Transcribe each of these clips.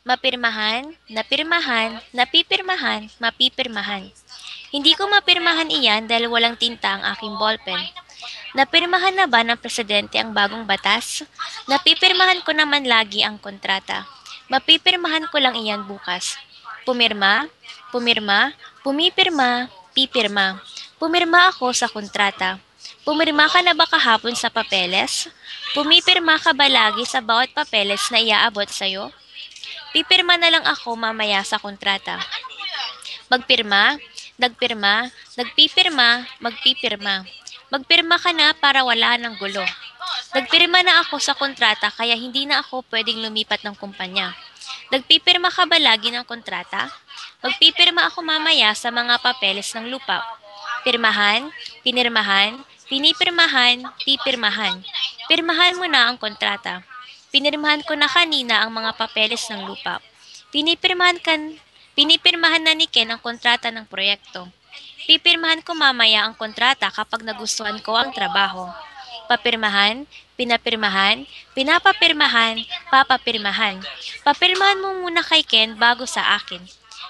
Mapirmahan, napirmahan, napipirmahan, mapipirmahan. Hindi ko mapirmahan iyan dahil walang tinta ang aking ballpen. Napirmahan na ba ng presidente ang bagong batas? Napipirmahan ko naman lagi ang kontrata. Mapipirmahan ko lang iyan bukas. Pumirma, pumirma, pumipirma, pipirma. Pumirma ako sa kontrata. Pumirma ka na ba kahapon sa papeles? Pumipirma ka ba lagi sa bawat papeles na iaabot sa'yo? Pipirma na lang ako mamaya sa kontrata. Magpirma, nagpirma, nagpipirma, magpipirma. Magpirma ka na para wala ng gulo. Nagpirma na ako sa kontrata kaya hindi na ako pwedeng lumipat ng kumpanya. Nagpipirma ka ba lagi ng kontrata? Magpipirma ako mamaya sa mga papeles ng lupa. Pirmahan, pinirmahan, pinipirmahan, pipirmahan. Pirmahan mo na ang kontrata. Pinirmahan ko na kanina ang mga papeles ng lupa. Pinipirmahan na ni Ken ang kontrata ng proyekto. Pipirmahan ko mamaya ang kontrata kapag nagustuhan ko ang trabaho. Papirmahan, pinapirmahan, pinapapirmahan, papapirmahan. Papirmahan mo muna kay Ken bago sa akin.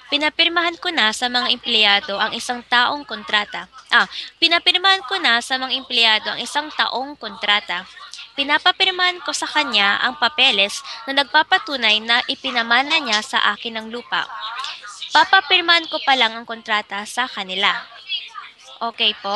Pinapirmahan ko na sa mga empleyado ang isang taong kontrata. Pinapirmahan ko na sa mga empleyado ang isang taong kontrata. Pinapapirmahan ko sa kanya ang papeles na nagpapatunay na ipinamana niya sa akin ang lupa. Papapirmahan ko pa lang ang kontrata sa kanila. Okay po?